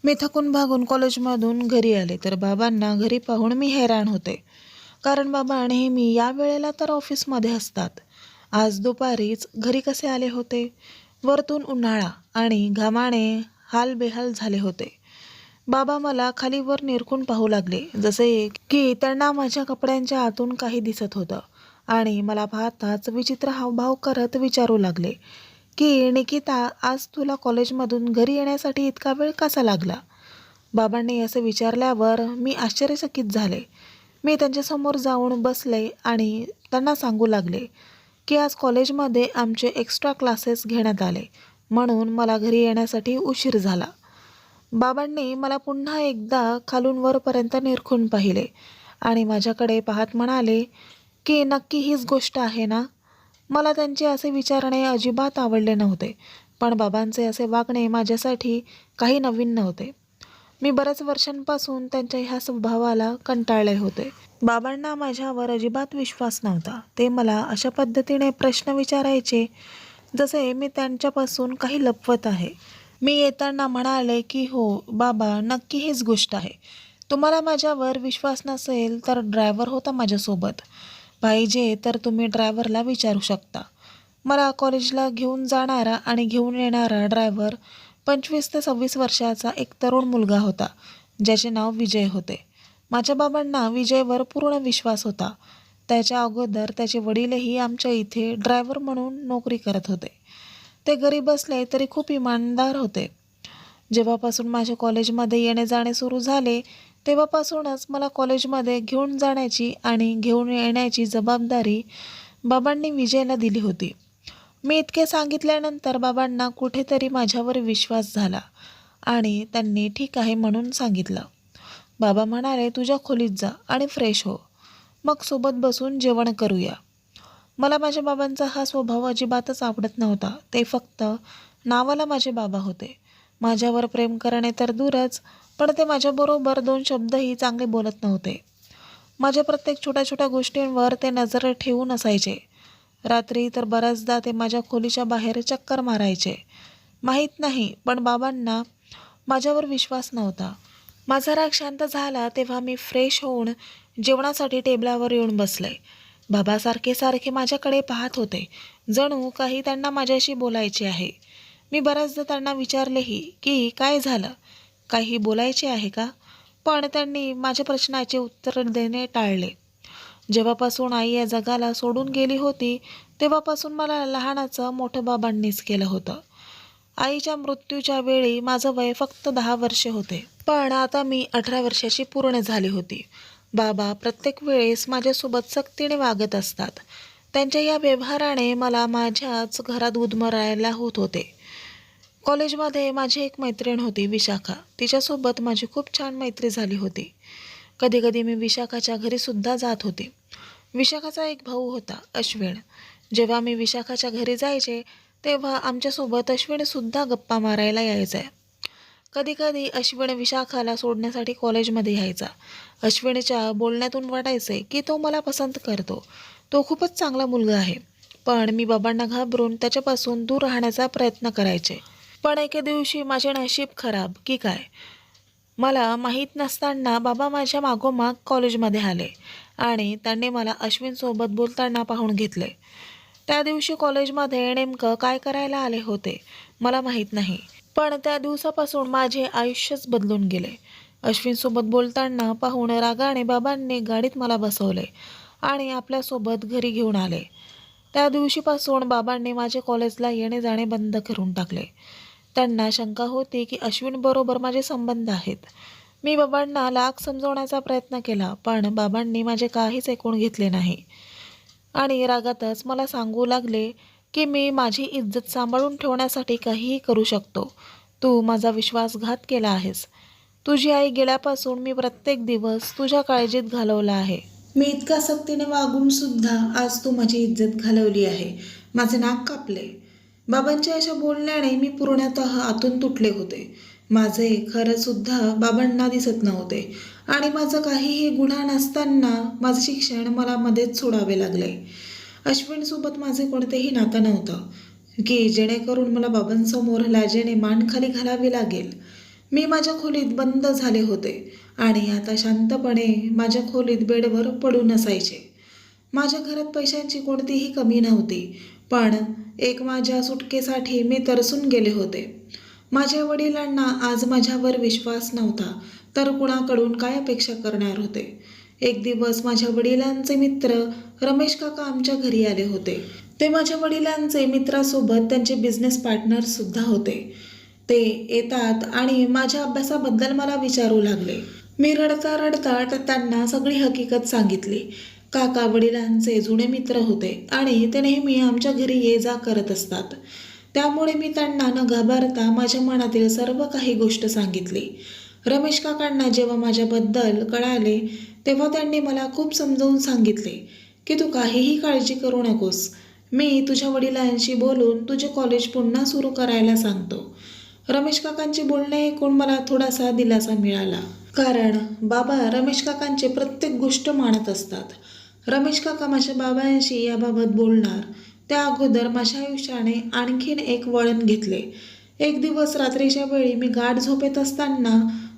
मी थकून भागून कॉलेजमधून घरी आले तर बाबांना घरी पाहून मी हैराण होते. कारण बाबा नेहमी या वेळेला तर ऑफिसमध्ये असतात. आज दुपारीच घरी कसे आले होते? वरतून उन्हाळा आणि घामाने हालबेहाल झाले होते. बाबा मला खालीवर निरखून पाहू लागले, जसे की त्यांना माझ्या कपड्यांच्या आतून काही दिसत होतं. आणि मला पाहताच विचित्र हावभाव करत विचारू लागले की निकिता, आज तुला कॉलेजमधून घरी येण्यासाठी इतका वेळ कसा लागला? बाबांनी असे विचारल्यावर मी आश्चर्यचकित झाले. मी त्यांच्यासमोर जाऊन बसले आणि त्यांना सांगू लागले की आज कॉलेजमध्ये आमचे एक्स्ट्रा क्लासेस घेण्यात आले, म्हणून मला घरी येण्यासाठी उशीर झाला. बाबांनी मला पुन्हा एकदा खालून वरपर्यंत निरखून पाहिले आणि माझ्याकडे पाहत म्हणाले की नक्की हीच गोष्ट आहे ना? मला त्यांचे असे विचारणे अजिबात आवडले नव्हते, पण बाबांचे असे वागणे माझ्यासाठी काही नवीन नव्हते. मी बऱ्याच वर्षांपासून त्यांच्या ह्या स्वभावाला कंटाळले होते. बाबांना माझ्यावर अजिबात विश्वास नव्हता. ते मला अशा पद्धतीने प्रश्न विचारायचे जसे मी त्यांच्यापासून काही लपवत आहे. मी येताना म्हणाले की हो बाबा, नक्की हीच गोष्ट आहे. तुम्हाला माझ्यावर विश्वास नसेल तर ड्रायव्हर होता माझ्यासोबत. पाहिजे तर तुम्ही ड्रायव्हरला विचारू शकता. मला कॉलेजला घेऊन जाणारा आणि घेऊन येणारा ड्रायव्हर 25 ते 26 वर्षाचा एक तरुण मुलगा होता, ज्याचे नाव विजय होते. माझ्या बाबांना विजयवर पूर्ण विश्वास होता. त्याच्या अगोदर त्याचे वडीलही आमच्या इथे ड्रायव्हर म्हणून नोकरी करत होते. ते गरीब असले तरी खूप इमानदार होते. जेव्हापासून माझ्या कॉलेजमध्ये येणे जाणे सुरू झाले तेव्हापासूनच मला कॉलेजमध्ये घेऊन जाण्याची आणि घेऊन येण्याची जबाबदारी बाबांनी विजयला दिली होती. मी इतके सांगितल्यानंतर बाबांना कुठेतरी माझ्यावर विश्वास झाला आणि त्यांनी ठीक आहे म्हणून सांगितलं. बाबा म्हणाले, तुझ्या खोलीत जा आणि फ्रेश हो, मग सोबत बसून जेवण करूया. मला माझ्या बाबांचा हा स्वभाव अजिबातच आवडत नव्हता. ते फक्त नावाला माझे बाबा होते. माझ्यावर प्रेम करणे तर दूरच, पण ते माझ्याबरोबर 2 शब्दही चांगले बोलत नव्हते. माझ्या प्रत्येक छोट्या छोट्या गोष्टींवर ते नजर ठेवून असायचे. रात्री तर बऱ्याचदा ते माझ्या खोलीच्या बाहेर चक्कर मारायचे. माहीत नाही, पण बाबांना माझ्यावर विश्वास नव्हता. माझा राग शांत झाला तेव्हा मी फ्रेश होऊन जेवणासाठी टेबलावर येऊन बसले. बाबा सारखे सारखे माझ्याकडे पाहत होते, जणू काही त्यांना माझ्याशी बोलायचे आहे. मी बऱ्याचदा त्यांना विचारलेही की काय झालं, काही बोलायचे आहे का? पण त्यांनी माझ्या प्रश्नाचे उत्तर देणे टाळले. जेव्हापासून आई या जगाला सोडून गेली होती तेव्हापासून मला लहानाचं मोठं बाबांनीच केलं होतं. आईच्या मृत्यूच्या वेळी माझं वय फक्त 10 वर्षे होते, पण आता मी 18 वर्षाची पूर्ण झाली होती. बाबा प्रत्येक वेळेस माझ्यासोबत सक्तीने वागत असतात. त्यांच्या या व्यवहाराने मला माझ्याच घरात गुदमरायला होत होते. कॉलेजमध्ये माझी एक मैत्रीण होती, विशाखा. तिच्यासोबत माझी खूप छान मैत्री झाली होती. कधी कधी मी विशाखाच्या घरीसुद्धा जात होते. विशाखाचा एक भाऊ होता, अश्विन. जेव्हा मी विशाखाच्या घरी जायचे तेव्हा आमच्यासोबत अश्विनसुद्धा गप्पा मारायला यायचा. कधीकधी अश्विन विशाखाला सोडण्यासाठी कॉलेजमध्ये यायचा. अश्विनच्या बोलण्यातून वाटायचे की तो मला पसंत करतो. तो खूपच चांगला मुलगा आहे. पण मी बाबांना घाबरून त्याच्यापासून दूर राहण्याचा प्रयत्न करायचे. पण एके दिवशी माझे नशीब खराब की काय, मला माहीत नसताना बाबा माझ्या मागोमाग कॉलेजमध्ये आले आणि त्यांनी मला अश्विनसोबत बोलताना पाहून घेतले. त्या दिवशी कॉलेजमध्ये नेमकं काय करायला आले होते मला माहीत नाही, पण त्या दिवसापासून माझे आयुष्यच बदलून गेले. अश्विनसोबत बोलताना पाहून रागाने बाबांनी गाडीत मला बसवले आणि आपल्यासोबत घरी घेऊन आले. त्या दिवशीपासून बाबांनी माझे कॉलेजला येणे जाणे बंद करून टाकले. त्यांना शंका होती की अश्विनबरोबर माझे संबंध आहेत. मी बाबांना लाख समजवण्याचा प्रयत्न केला, पण बाबांनी माझे काहीच ऐकून घेतले नाही आणि रागातच मला सांगू लागले की मी माझी इज्जत सांभाळून ठेवण्यासाठी काहीही करू शकतो. तू माझा विश्वासघात केला आहेस. तुझी आई गेल्यापासून मी प्रत्येक दिवस तुझ्या काळजीत घालवला आहे. मी इतका सक्तीने वागून सुद्धा आज तू माझी इज्जत घालवली आहे. माझे नाक कापले. बाबांच्या अशा बोलण्याने मी पूर्णतः आतून तुटले होते. माझे खरं सुद्धा बाबांना दिसत नव्हते आणि माझं काहीही गुन्हा नसताना माझं शिक्षण मला मध्येच सोडावे लागले. अश्विनसोबत माझे कोणतेही नातं नव्हतं की जेणेकरून मला बाबांसमोर लाजेने मान खाली घालावी लागेल. मी माझ्या खोलीत बंद झाले होते आणि आता शांतपणे माझ्या खोलीत बेडवर पडून असायचे. माझ्या घरात पैशांची कोणतीही कमी नव्हती, पण एक माझ्या सुटकेसाठी मी तरसून गेले होते. माझ्या वडिलांना आज माझ्यावर विश्वास नव्हता, तर कुणाकडून काय अपेक्षा करणार होते. एक दिवस माझ्या वडिलांचे मित्र रमेश काका आमच्या घरी आले होते. ते माझ्या वडिलांचे मित्रासोबत त्यांचे बिझनेस पार्टनर सुद्धा होते. ते येतात आणि माझ्या अभ्यासाबद्दल मला विचारू लागले. मी रडता रडता त्यांना सगळी हकीकत सांगितली. काका वडिलांचे जुने मित्र होते आणि ते नेहमी आमच्या घरी ये जा करत असतात. त्यामुळे मी त्यांना न घाबरता माझ्या मनातील सर्व काही गोष्ट सांगितली. रमेश काकांना जेव्हा माझ्याबद्दल कळाले तेव्हा त्यांनी मला खूप समजावून सांगितले की तू काहीही काळजी करू नकोस. मी तुझ्या वडिलांशी बोलून तुझे कॉलेज पुन्हा सुरू करायला सांगतो. रमेश काकांचे बोलणे ऐकून मला थोडासा दिलासा मिळाला, कारण बाबा रमेश काकांचे प्रत्येक गोष्ट मानत असतात. रमेश काका माझ्या बाबांशी याबाबत बोलणार त्या अगोदर माझ्या आयुष्याने आणखीन एक वळण घेतले. एक दिवस रात्रीच्या वेळी मी गाढ झोपेत असताना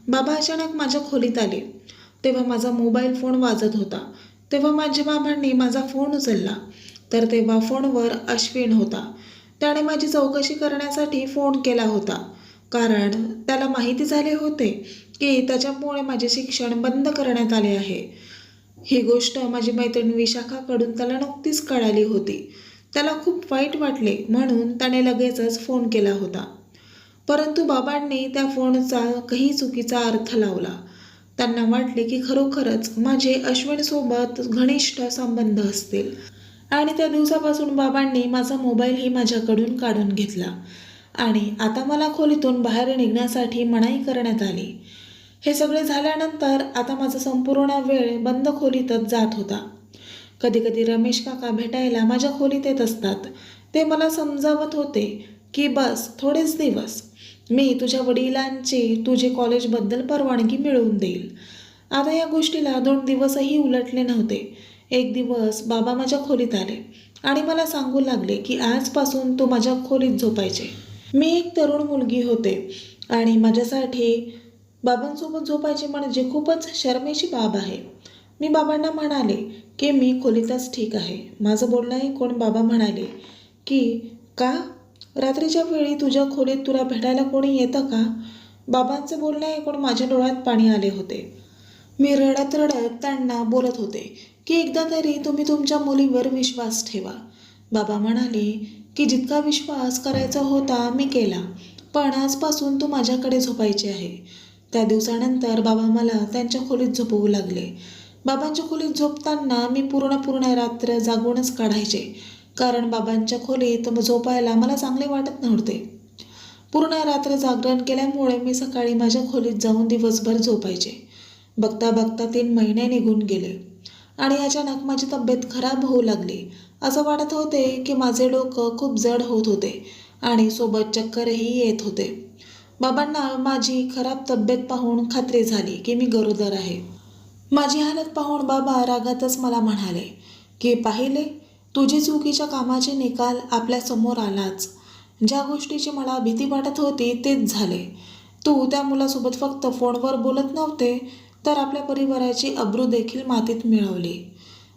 बाबा अचानक माझ्या खोलीत आले. तेव्हा माझा मोबाईल फोन वाजत होता. तेव्हा माझ्या बाबांनी माझा फोन उचलला, तर तेव्हा फोनवर अश्विन होता. त्याने माझी चौकशी करण्यासाठी फोन केला होता, कारण त्याला माहिती झाले होते की त्याच्यामुळे माझे शिक्षण बंद करण्यात आले आहे. ही गोष्ट माझी मैत्रीण विशाखाकडून त्याला नुकतीच कळाली होती. त्याला खूप वाईट वाटले, म्हणून त्याने लगेचच फोन केला होता. परंतु बाबांनी त्या फोनचा काही चुकीचा अर्थ लावला. त्यांना वाटले की खरोखरच माझे अश्विनसोबत घनिष्ठ संबंध असतील आणि त्या दिवसापासून बाबांनी माझा मोबाईलही माझ्याकडून काढून घेतला आणि आता मला खोलीतून बाहेर निघण्यासाठी मनाई करण्यात आली. हे सगळे झाल्यानंतर आता माझा संपूर्ण वेळ बंद खोलीतच जात होता. कधी कधी रमेश काका भेटायला माझ्या खोलीत येत असतात. ते मला समजावत होते की बस थोडेच दिवस, मी तुझ्या वडिलांची तुझे कॉलेजबद्दल परवानगी मिळवून देईल. आता या गोष्टीला 2 दिवसही उलटले नव्हते. एक दिवस बाबा माझ्या खोलीत आले आणि मला सांगू लागले की आजपासून तू माझ्या खोलीत झोपायचे. मी एक तरुण मुलगी होते आणि माझ्यासाठी बाबांसोबत झोपायचे म्हणजे खूपच शरमेची बाब आहे. मी बाबांना म्हणाले की मी खोलीतच ठीक आहे. माझं बोलणं ऐकून बाबा म्हणाले की का, रात्रीच्या वेळी तुझ्या खोलीत तुला भेटायला कोणी येतं का? बाबांचे बोलणे ऐकून माझ्या डोळ्यात पाणी आले होते. मी रडत रडत त्यांना बोलत होते की एकदा तरी तुम्ही तुमच्या मुलीवर विश्वास ठेवा. बाबा म्हणाले की जितका विश्वास करायचा होता मी केला, पण आजपासून तू माझ्याकडे झोपायचे आहे. त्या दिवसानंतर बाबा मला त्यांच्या खोलीत झोपवू लागले. बाबांच्या खोलीत झोपताना मी पूर्ण रात्र जागूनच काढायचे, कारण बाबांच्या खोलीत झोपायला मला चांगले वाटत नव्हते. पूर्ण रात्र जागरण केल्यामुळे मी सकाळी माझ्या खोलीत जाऊन दिवसभर झोपायचे. बघता बघता 3 महिने निघून गेले आणि अचानक माझी तब्येत खराब होऊ लागली. असं वाटत होते की माझे डोकं खूप जड होत होते आणि सोबत चक्करही येत होते. बाबांना माझी खराब तब्येत पाहून खात्री झाली की मी गरोदर आहे. माझी हालत पाहून बाबा रागातच मला म्हणाले की पाहिले, तुझी चुकीच्या कामाचे निकाल आपल्या समोर आलाच. ज्या गोष्टीची मला भीती वाटत होती तेच झाले. तू त्या मुलासोबत फक्त फोनवर बोलत नव्हते, तर आपल्या परिवाराची अब्रू देखील मातीत मिळवली.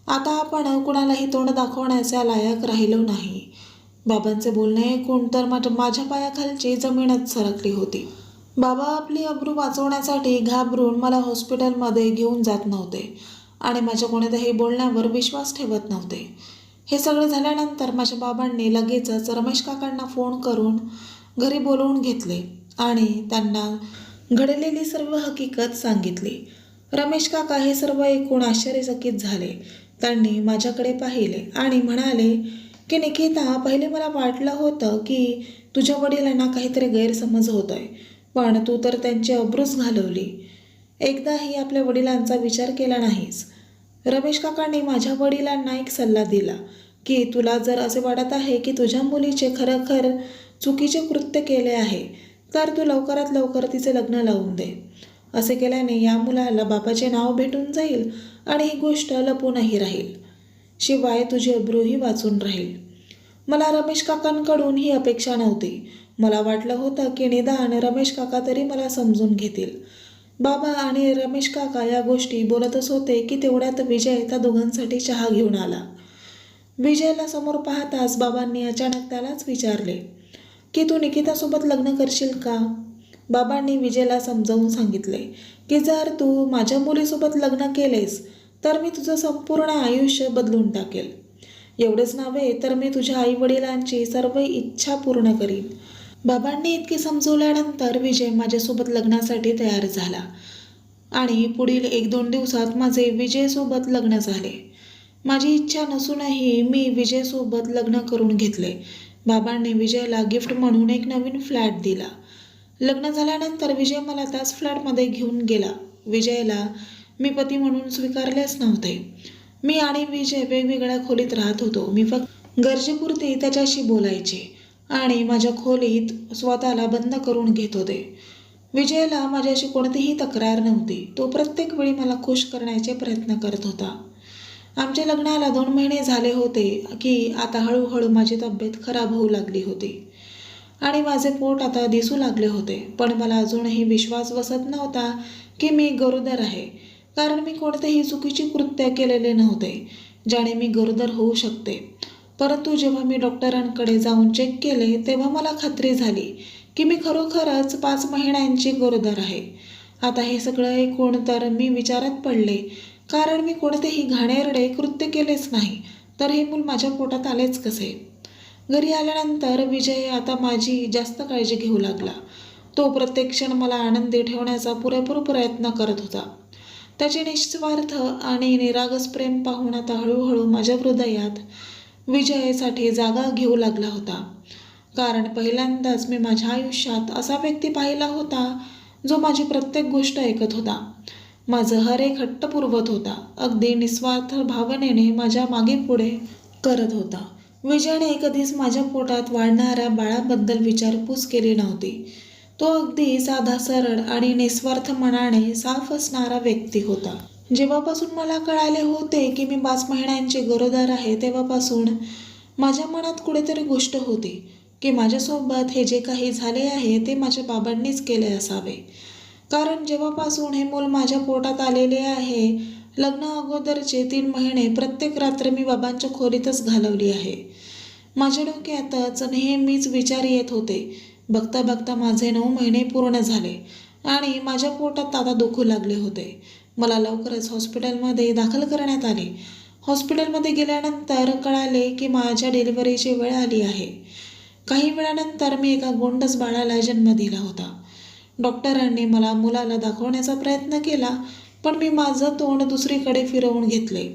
आता आपण कुणालाही तोंड दाखवण्याच्या लायक राहिलो नाही. बाबांचे बोलणे ऐकून तर माझ्या पायाखालची जमीनच सरकली होती. बाबा आपली अब्रू वाचवण्यासाठी घाबरून मला हॉस्पिटलमध्ये घेऊन जात नव्हते आणि माझ्या कोणत्याही बोलण्यावर विश्वास ठेवत नव्हते. हे सगळे झाल्यानंतर माझ्या बाबांनी लगेचच रमेश काकांना फोन करून घरी बोलवून घेतले आणि त्यांना घडलेली सर्व हकीकत सांगितली. रमेश काका हे सर्व ऐकून आश्चर्यचकित झाले. त्यांनी माझ्याकडे पाहिले आणि म्हणाले की निकिता, पहिले मला वाटलं होतं की तुझ्या वडिलांना काहीतरी गैरसमज होत आहे, पण तू तर त्यांची अब्रूच घालवली. एकदाही आपल्या वडिलांचा विचार केला नाहीस. रमेश काकांनी माझ्या वडिलांना एक सल्ला दिला की तुला जर असे वाटत आहे की तुझ्या मुलीचे खरोखर चुकीचे कृत्य केले आहे, तर तू लवकरात लवकर तिचे लग्न लावून दे. असे केल्याने या मुलाला बाबाचे नाव भेटून जाईल आणि ही गोष्ट लपूनही राहील. शिवाय तुझी अब्रूही वाचून राहील. मला रमेश काकांकडून ही अपेक्षा नव्हती. मला वाटलं होतं की निदान रमेश काका तरी मला समजून घेतील. बाबा आणि रमेश काका या गोष्टी बोलतच होते की तेवढ्यात विजय त्या दोघांसाठी चहा घेऊन आला. विजयला समोर पाहताच बाबांनी अचानक त्यालाच विचारले की तू निकितासोबत लग्न करशील का? बाबांनी विजयला समजावून सांगितले की जर तू माझ्या मुलीसोबत लग्न केलेस तर मी तुझं संपूर्ण आयुष्य बदलून टाकेल. एवढेच नव्हे तर मी तुझ्या आईवडिलांची सर्व इच्छा पूर्ण करीन. बाबांनी इतके समजवल्यानंतर विजय माझ्यासोबत लग्नासाठी तयार झाला आणि पुढील 1-2 दिवसात माझे विजयसोबत लग्न झाले. माझी इच्छा नसूनही मी विजयसोबत लग्न करून घेतले. बाबांनी विजयला गिफ्ट म्हणून एक नवीन फ्लॅट दिला. लग्न झाल्यानंतर विजय मला त्याच फ्लॅटमध्ये घेऊन गेला. विजयला मी पती म्हणून स्वीकारलेच नव्हते. मी आणि विजय वेगवेगळ्या खोलीत राहत होतो. मी फक्त गरजेपुरती त्याच्याशी बोलायचे आणि माझ्या खोलीत स्वतःला बंद करून घेत होते. विजयला माझ्याशी कोणतीही तक्रार नव्हती. तो प्रत्येक वेळी मला खुश करण्याचे प्रयत्न करत होता. आमच्या लग्नाला 2 महिने झाले होते की आता हळूहळू माझी तब्येत खराब होऊ लागली होती आणि माझे पोट आता दिसू लागले होते. पण मला अजूनही विश्वास बसत नव्हता की मी गरोदर आहे, कारण मी कोणतेही चुकीचे कृत्य केलेले नव्हते ज्याने मी गरोदर होऊ शकते. परंतु जेव्हा मी डॉक्टरांकडे जाऊन चेक केले तेव्हा मला खात्री झाली की मी खरोखरच 5 महिन्यांची गरोदर आहे. आता हे सगळं ऐकून तर मी विचारात पडले, कारण मी कोणतेही घाणेरडे कृत्य केलेच नाही, तर हे मूल माझ्या पोटात आलेच कसे? घरी आल्यानंतर विजय आता माझी जास्त काळजी घेऊ लागला. तो प्रत्येक क्षण मला आनंदी ठेवण्याचा पुरेपूर प्रयत्न करत होता. त्याचे निस्वार्थ आणि निरागस प्रेम पाहून आता हळूहळू माझ्या हृदयात विजयासाठी जागा घेऊ लागला होता. कारण पहिल्यांदाच मी माझ्या आयुष्यात असा व्यक्ती पाहिला होता जो माझी प्रत्येक गोष्ट ऐकत होता, माझं हर एक हट्ट पुरवत होता, अगदी निस्वार्थ भावनेने माझ्या मागे पुढे करत होता. विजयने कधीच माझ्या पोटात वाढणाऱ्या बाळाबद्दल विचारपूस केली नव्हती. तो अगदी साधा, सरळ आणि निस्वार्थ मनाने साफ असणारा व्यक्ती होता. जेव्हापासून मला कळाले होते की मी 5 महिन्यांची गरोदर आहे तेव्हापासून माझ्या मनात कुठेतरी गोष्ट होती की माझ्यासोबत हे जे काही झाले आहे ते माझ्या बाबांनीच केले असावे. कारण जेव्हापासून हे मूल माझ्या पोटात आलेले आहे, लग्न अगोदरचे 3 महिने प्रत्येक रात्र मी बाबांच्या खोलीतच घालवली आहे. माझ्या डोक्यातच नेहमीच विचार येत होते. बघता बघता माझे 9 महिने पूर्ण झाले आणि माझ्या पोटात आता दुखू लागले होते. मला लवकरच हॉस्पिटलमध्ये दाखल करण्यात आले. हॉस्पिटलमध्ये गेल्यानंतर कळाले की माझ्या डिलिव्हरीची वेळ आली आहे. काही वेळानंतर मी एका गोंडस बाळाला जन्म दिला होता. डॉक्टरांनी मला मुलाला दाखवण्याचा प्रयत्न केला, पण मी माझं तोंड दुसरीकडे फिरवून घेतले.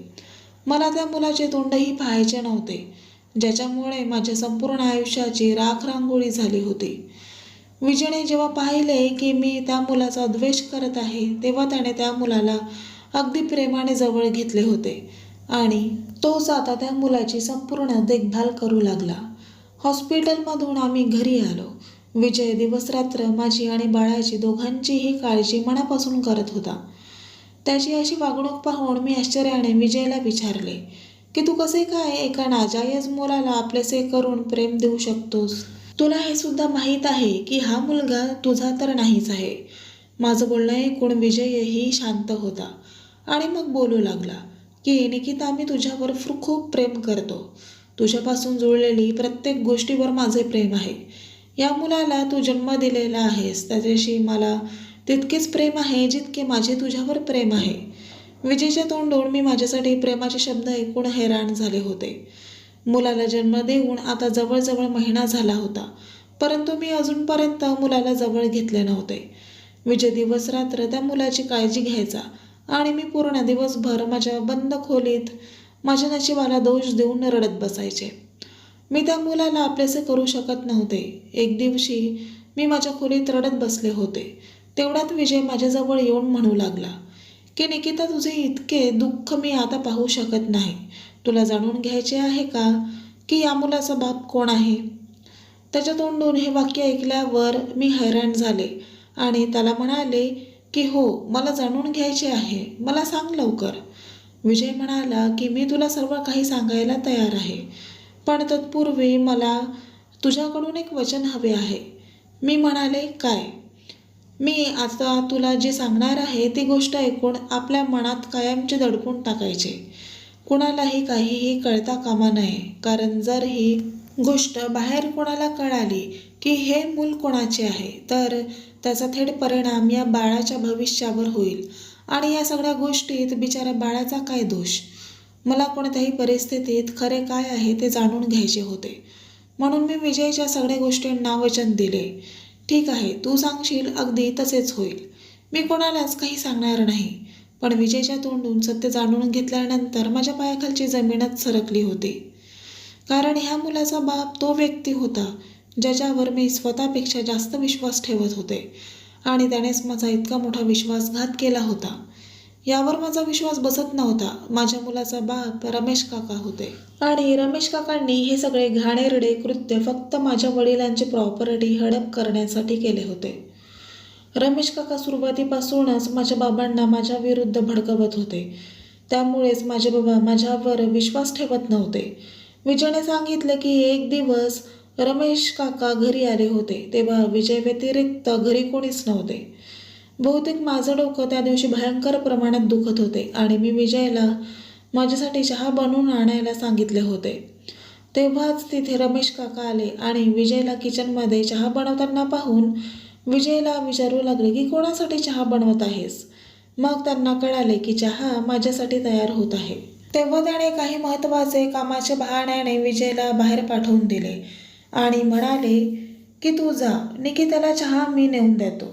मला त्या मुलाचे तोंडही पाहायचे नव्हते, ज्याच्यामुळे माझ्या संपूर्ण आयुष्याची राखरांगोळी झाली होती. विजयने जेव्हा पाहिले की मी त्या मुलाचा द्वेष करत आहे तेव्हा त्याने त्या मुलाला अगदी प्रेमाने जवळ घेतले होते आणि तोच आता त्या मुलाची संपूर्ण देखभाल करू लागला. हॉस्पिटलमधून आम्ही घरी आलो. विजय दिवसरात्र माझी आणि बाळाची दोघांचीही काळजी मनापासून करत होता. त्याची अशी वागणूक पाहून मी आश्चर्याने विजयला विचारले की तू कसे काय एका नाजायज मुलाला आपलेसे करून प्रेम देऊ शकतोस? तुला हे सुद्धा माहीत आहे की हा मुलगा तुझा तर नाहीच आहे. माझं बोलणं ऐकून विजयही शांत होता आणि मग बोलू लागला की निकिता, मी तुझ्यावर खूप प्रेम करतो. तुझ्यापासून जुळलेली प्रत्येक गोष्टीवर माझे प्रेम आहे. या मुलाला तू जन्म दिलेला आहेस त्याच्याशी मला तितकेच प्रेम आहे जितके माझे तुझ्यावर प्रेम आहे. विजयच्या तोंडून मी माझ्यासाठी प्रेमाचे शब्द ऐकून हैराण झाले होते. मुलाला जन्म देऊन आता जवळजवळ महिना झाला होता, परंतु मी अजूनपर्यंत मुलाला जवळ घेतले नव्हते. विजय दिवस रात्र त्या मुलाची काळजी घ्यायचा आणि मी पूर्ण दिवसभर माझ्या बंद खोलीत माझ्या नशिबाला दोष देऊन रडत बसायचे. मी त्या मुलाला आपलेसे करू शकत नव्हते. एक दिवशी मी माझ्या खोलीत रडत बसले होते. तेवढ्यात विजय माझ्याजवळ येऊन म्हणू लागला की निकिता, तुझे इतके दुःख मी आता पाहू शकत नाही. तुला जाणून घ्यायचे आहे का की या मुलाचा बाप कोण आहे? त्याच्या तोंडून हे वाक्य ऐकल्यावर मी हैराण झाले आणि त्याला म्हणाले की हो, मला जाणून घ्यायचे आहे, मला सांग लवकर. विजय म्हणाला की मी तुला सर्व काही सांगायला तयार आहे, पण तत्पूर्वी मला तुझ्याकडून एक वचन हवे आहे. मी म्हणाले, काय? मी आता तुला जे सांगणार आहे ती गोष्ट ऐकून आपल्या मनात कायमचे दडपून टाकायचे. कुणालाही काहीही कळता कामा नये, कारण जर ही गोष्ट बाहेर कोणाला कळाली की हे मूल कोणाचे आहे, तर त्याचा थेट परिणाम या बाळाच्या भविष्यावर होईल. आणि या सगळ्या गोष्टीत बिचाऱ्या बाळाचा काय दोष? मला कोणत्याही परिस्थितीत खरे काय आहे ते जाणून घ्यायचे होते. म्हणून मी विजयच्या सगळ्या गोष्टींना वचन दिले. ठीक आहे, तू सांगशील अगदी तसेच होईल. मी कोणालाच काही सांगणार नाही. पण विजयच्या तोंडून सत्य जाणून घेतल्यानंतर माझ्या पायाखालची जमीनच सरकली होती. कारण ह्या मुलाचा बाप तो व्यक्ती होता ज्याच्यावर मी स्वतःपेक्षा जास्त विश्वास ठेवत होते, आणि त्यानेच माझा इतका मोठा विश्वासघात केला होता. यावर माझा विश्वास बसत नव्हता. माझ्या मुलाचा बाप रमेश काका होते, आणि रमेश काकांनी हे सगळे घाणेरडे कृत्य फक्त माझ्या वडिलांची प्रॉपर्टी हडप करण्यासाठी केले होते. रमेश काका सुरुवातीपासूनच माझ्या बाबांना माझ्या विरुद्ध भडकवत होते. त्यामुळेच माझे बाबा माझ्यावर विश्वास ठेवत नव्हते. विजयने सांगितले की एक दिवस रमेश काका घरी आले होते, तेव्हा विजय व्यतिरिक्त घरी कोणीच नव्हते. बहुतेक माझं डोकं त्या दिवशी भयंकर प्रमाणात दुखत होते, आणि मी विजयला माझ्यासाठी चहा बनवून आणायला सांगितले होते. तेव्हाच तिथे रमेश काका आले आणि विजयला किचनमध्ये चहा बनवताना पाहून विजयला विचारू लागले की कोणासाठी चहा बनवत आहेस? मग त्यांना कळाले की चहा माझ्यासाठी तयार होत आहे. तेव्हा त्याने काही महत्त्वाचे कामाच्या बहाण्याने विजयला बाहेर पाठवून दिले आणि म्हणाले की तू जा, निकिताला चहा मी नेऊन देतो.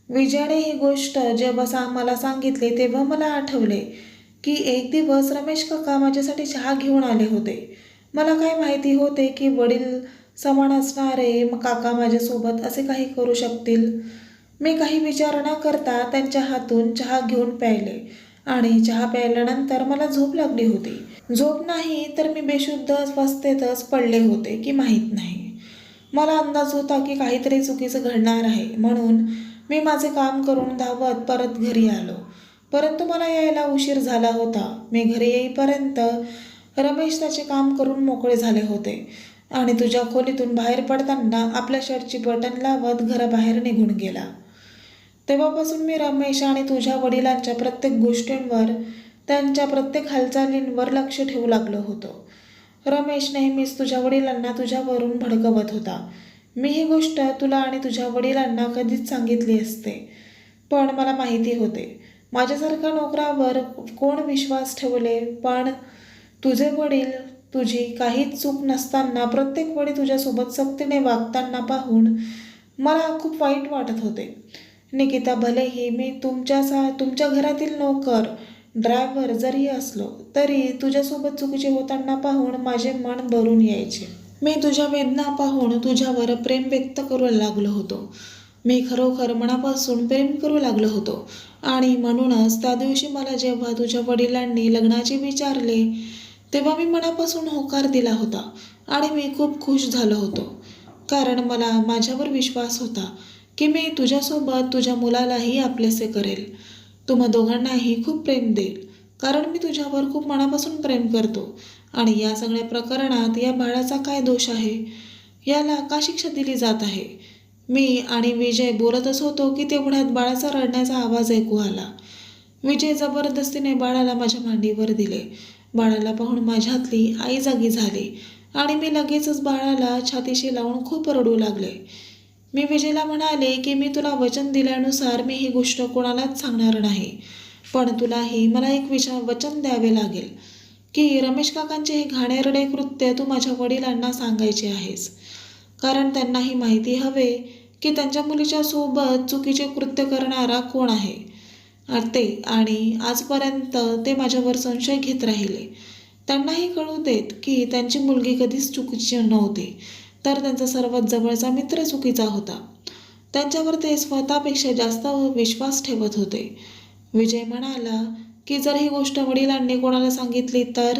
विजयने ही गोष्ट जेव्हा मला सांगितली तेव्हा मला आठवले की एक दिवस रमेश काका माझ्यासाठी चहा घेऊन आले होते. मला काय माहिती होते की वडील समान असणारे काका माझ्यासोबत असे काही करू शकतील. मी काही विचार न करता त्यांच्या हातून चहा घेऊन प्यायले, आणि चहा प्यायल्यानंतर मला झोप लागली होती. झोप नाही तर मी बेशुद्ध अवस्थेतच पडले होते की माहीत नाही. मला अंदाज होता की काहीतरी चुकीचं घडणार आहे, म्हणून मी माझे काम करून धावत परत घरी आलो. परंतु मला यायला उशीर झाला होता. मी घरी येईपर्यंत रमेश त्याचे काम करून मोकळे झाले होते, आणि तुझ्या खोलीतून बाहेर पडताना आपल्या शर्टची बटन लावत घराबाहेर निघून गेला. तेव्हापासून मी रमेश आणि तुझ्या वडिलांच्या प्रत्येक गोष्टींवर, त्यांच्या प्रत्येक हालचालींवर लक्ष ठेवू लागलो होतो. रमेश नेहमीच तुझ्या वडिलांना तुझ्यावरून भडकवत होता. मी ही गोष्ट तुला आणि तुझ्या वडिलांना कधीच सांगितली असते, पण मला माहिती होते माझ्यासारख्या नोकरावर कोण विश्वास ठेवले. पण तुझे वडील तुझी काहीच चूक नसताना प्रत्येक वेळी तुझ्यासोबत सक्तीने वागताना पाहून मला खूप वाईट वाटत होते. निकिता, भलेही मी तुमच्या घरातील नोकर, ड्रायव्हर जरी असलो तरी तुझ्यासोबत चुकीचे होताना पाहून माझे मन भरून यायचे. मी तुझ्या वेदना पाहून तुझ्यावर प्रेम व्यक्त करू लागलो होतो. मी खरोखर मनापासून प्रेम करू लागलो होतो, आणि म्हणूनच त्या दिवशी मला जेव्हा तुझ्या वडिलांनी लग्नाचे विचारले तेव्हा मी मनापासून होकार दिला होता, आणि मी खूप खुश झालो होतो. कारण मला माझ्यावर विश्वास होता की मी तुझ्यासोबत तुझ्या मुलालाही आपलेसे करेल, तुम्हा दोघांनाही खूप प्रेम देईल. कारण मी तुझ्यावर खूप मनापासून प्रेम करतो, आणि या सगळ्या प्रकरणात या बाळाचा काय दोष आहे? याला का शिक्षा दिली जात आहे? मी आणि विजय बोलतच होतो की तेवढ्यात बाळाचा रडण्याचा आवाज ऐकू आला. विजय जबरदस्तीने बाळाला माझ्या मांडीवर दिले. बाळाला पाहून माझ्यातली आई जागी झाली, आणि मी लगेचच बाळाला छातीशी लावून खूप रडू लागले. मी विजयला म्हणाले की मी तुला वचन दिल्यानुसार मी ही गोष्ट कोणालाच सांगणार नाही, पण तुलाही मला एक वचन द्यावे लागेल की रमेश काकांचे हे घाणेरडे कृत्य तू माझ्या वडिलांना सांगायचे आहेस. कारण त्यांनाही माहिती हवे की त्यांच्या मुलीच्या सोबत चुकीचे कृत्य करणारा कोण आहे ते, आणि आजपर्यंत ते माझ्यावर संशय घेत राहिले. त्यांनाही कळू देत की त्यांची मुलगी कधीच चुकीची नव्हती, तर त्यांचा सर्वात जवळचा मित्र चुकीचा होता. त्यांच्यावर ते स्वतःपेक्षा जास्त विश्वास ठेवत होते. विजय म्हणाला की जर ही गोष्ट वडिलांनी कोणाला सांगितली तर?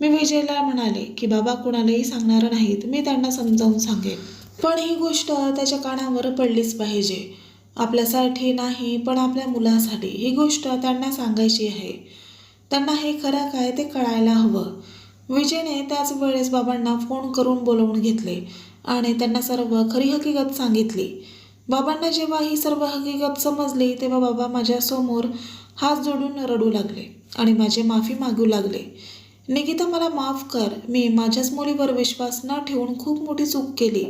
मी विजयला म्हणाले की बाबा कोणालाही सांगणार नाहीत, मी त्यांना समजावून सांगेन. पण ही गोष्ट त्याच्या कानावर पडलीच पाहिजे. आपल्यासाठी नाही, पण आपल्या मुलासाठी ही गोष्ट त्यांना सांगायची आहे. त्यांना हे खरं काय ते कळायला हवं. विजयने त्याच वेळेस बाबांना फोन करून बोलवून घेतले आणि त्यांना सर्व खरी हकीकत सांगितली. बाबांना जेव्हा ही सर्व हकीकत समजली तेव्हा बाबा माझ्यासमोर हात जोडून रडू लागले आणि माझी माफी मागू लागले. निकिता, मला माफ कर. मी माझ्याच मुलीवर विश्वास न ठेवून खूप मोठी चूक केली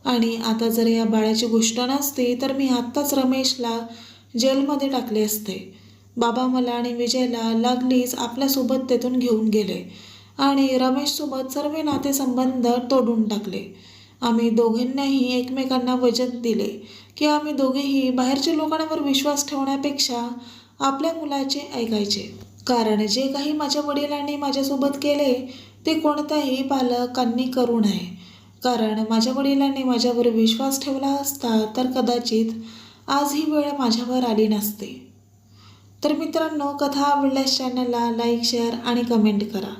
आणि आता जर या बाळाची गोष्ट नसती तर मी आत्ताच रमेशला जेलमध्ये टाकले असते. बाबा मला आणि विजयला लागलीच आपल्यासोबत तेथून घेऊन गेले आणि रमेशसोबत सर्व नातेसंबंध तोडून टाकले. आम्ही दोघांनाही एकमेकांना वचन दिले की आम्ही दोघेही बाहेरच्या लोकांवर विश्वास ठेवण्यापेक्षा आपल्या मुलाचे ऐकायचे. कारण जे काही माझ्या वडिलांनी माझ्यासोबत केले ते कोणत्याही पालकांनी करू नये. कारण माझ्या वडिलांनी माझ्यावर विश्वास ठेवला असता तर कदाचित आज ही वेळ माझ्यावर आली नसती. तर मित्रांनो, कथा आवडल्यास चॅनलला लाईक, शेअर आणि कमेंट करा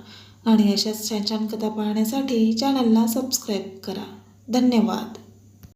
आणि अशाच छान छान कथा पाहण्यासाठी चॅनलला सबस्क्राईब करा. धन्यवाद.